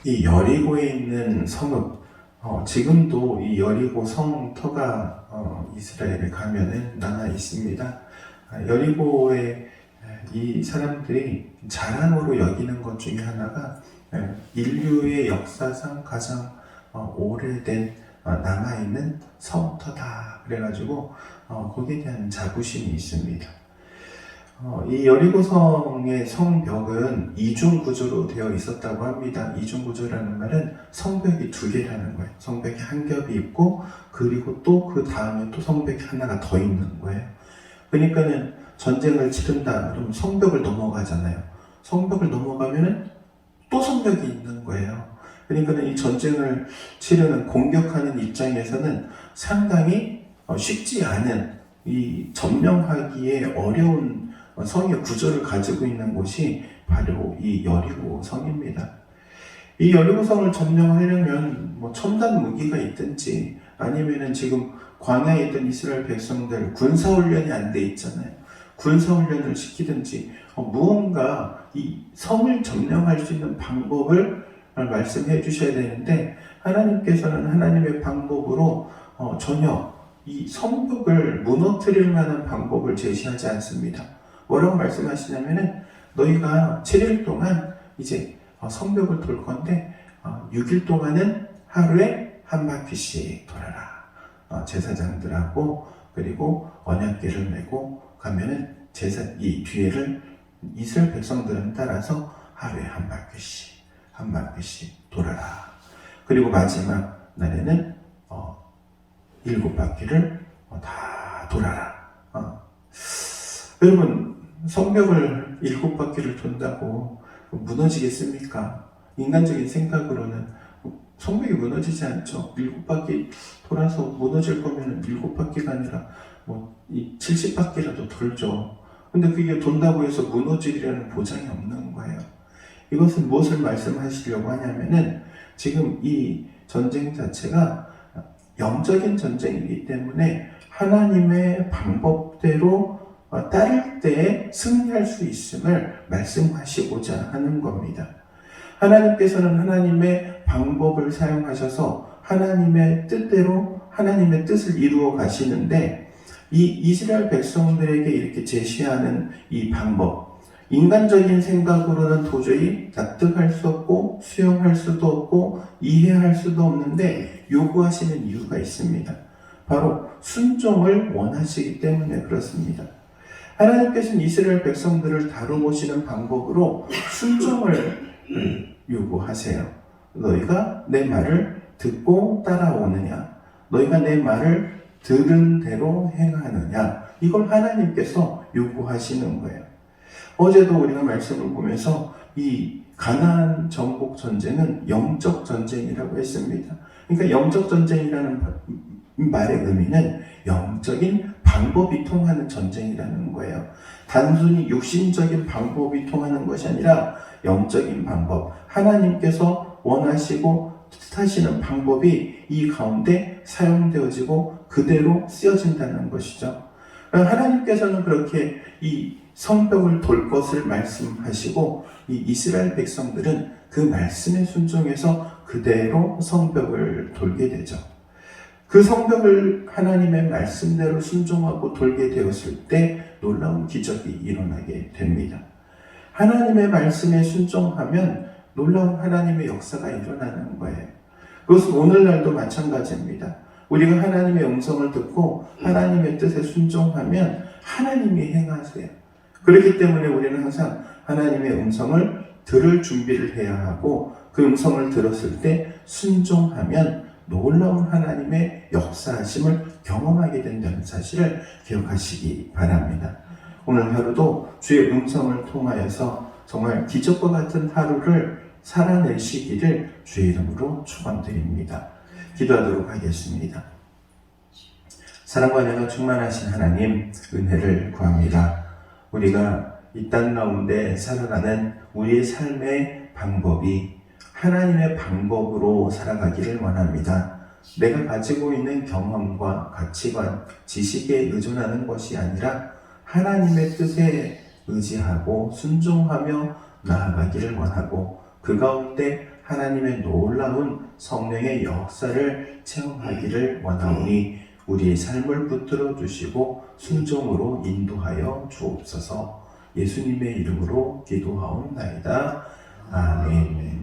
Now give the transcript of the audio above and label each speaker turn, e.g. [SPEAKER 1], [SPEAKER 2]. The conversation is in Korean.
[SPEAKER 1] 이 여리고에 있는 성읍, 지금도 이 여리고 성터가 이스라엘에 가면은 남아 있습니다. 여리고에 이 사람들이 자랑으로 여기는 것 중에 하나가 인류의 역사상 가장 오래된 남아있는 성터다. 그래가지고 거기에 대한 자부심이 있습니다. 이 여리고성의 성벽은 이중 구조로 되어 있었다고 합니다. 이중 구조라는 말은 성벽이 두 개라는 거예요. 성벽이 한 겹이 있고 그리고 또 그 다음에 또 성벽이 하나가 더 있는 거예요. 그러니까는 전쟁을 치른다 그러면 성벽을 넘어가잖아요. 성벽을 넘어가면은 또 성벽이 있는 거예요. 그러니까는 이 전쟁을 치르는 공격하는 입장에서는 상당히 쉽지 않은 이 점령하기에 어려운 성의 구조를 가지고 있는 곳이 바로 이 여리고 성입니다. 이 여리고 성을 점령하려면 첨단 무기가 있든지 아니면은 지금 광야에 있던 이스라엘 백성들 군사훈련이 안 돼 있잖아요. 군사훈련을 시키든지 무언가 이 성을 점령할 수 있는 방법을 말씀해 주셔야 되는데 하나님께서는 하나님의 방법으로 전혀 이 성벽을 무너뜨릴 만한 방법을 제시하지 않습니다. 뭐라고 말씀하시냐면은 너희가 7일 동안 이제 성벽을 돌 건데 6일 동안은 하루에 한 바퀴씩 돌아라. 제사장들하고 그리고 언약궤를 메고 가면은 이 뒤에를 이스라엘 백성들은 따라서 하루에 한 바퀴씩 돌아라. 그리고 마지막 날에는 7바퀴를 다 돌아라. 여러분, 성벽을 7바퀴를 돈다고 무너지겠습니까? 인간적인 생각으로는 성벽이 무너지지 않죠. 7바퀴 돌아서 무너질 거면 7바퀴가 아니라 70바퀴라도 돌죠. 근데 그게 돈다고 해서 무너지리라는 보장이 없는 거예요. 이것은 무엇을 말씀하시려고 하냐면은 지금 이 전쟁 자체가 영적인 전쟁이기 때문에 하나님의 방법대로 따를 때 승리할 수 있음을 말씀하시고자 하는 겁니다. 하나님께서는 하나님의 방법을 사용하셔서 하나님의 뜻대로 하나님의 뜻을 이루어 가시는데 이 이스라엘 백성들에게 이렇게 제시하는 이 방법, 인간적인 생각으로는 도저히 납득할 수 없고 수용할 수도 없고 이해할 수도 없는데 요구하시는 이유가 있습니다. 바로 순종을 원하시기 때문에 그렇습니다. 하나님께서는 이스라엘 백성들을 다루시는 방법으로 순종을 요구하세요. 너희가 내 말을 듣고 따라오느냐? 너희가 내 말을 들은 대로 행하느냐? 이걸 하나님께서 요구하시는 거예요. 어제도 우리가 말씀을 보면서 이 가나안 정복 전쟁은 영적 전쟁이라고 했습니다. 그러니까 영적 전쟁이라는 말의 의미는 영적인 방법이 통하는 전쟁이라는 거예요. 단순히 육신적인 방법이 통하는 것이 아니라 영적인 방법, 하나님께서 원하시고 뜻하시는 방법이 이 가운데 사용되어지고 그대로 쓰여진다는 것이죠. 하나님께서는 그렇게 이 성벽을 돌 것을 말씀하시고 이 이스라엘 백성들은 그 말씀에 순종해서 그대로 성벽을 돌게 되죠. 그 성벽을 하나님의 말씀대로 순종하고 돌게 되었을 때 놀라운 기적이 일어나게 됩니다. 하나님의 말씀에 순종하면 놀라운 하나님의 역사가 일어나는 거예요. 그것은 오늘날도 마찬가지입니다. 우리가 하나님의 음성을 듣고 하나님의 뜻에 순종하면 하나님이 행하세요. 그렇기 때문에 우리는 항상 하나님의 음성을 들을 준비를 해야 하고 그 음성을 들었을 때 순종하면 놀라운 하나님의 역사하심을 경험하게 된다는 사실을 기억하시기 바랍니다. 오늘 하루도 주의 음성을 통하여서 정말 기적과 같은 하루를 살아내시기를 주의 이름으로 축원드립니다. 기도하도록 하겠습니다. 사랑과 은혜가 충만하신 하나님, 은혜를 구합니다. 우리가 이 땅 가운데 살아가는 우리의 삶의 방법이 하나님의 방법으로 살아가기를 원합니다. 내가 가지고 있는 경험과 가치관, 지식에 의존하는 것이 아니라 하나님의 뜻에 의지하고 순종하며 나아가기를 원하고 그 가운데 하나님의 놀라운 성령의 역사를 체험하기를 원하오니 우리의 삶을 붙들어 주시고 순종으로 인도하여 주옵소서. 예수님의 이름으로 기도하옵나이다. 아멘.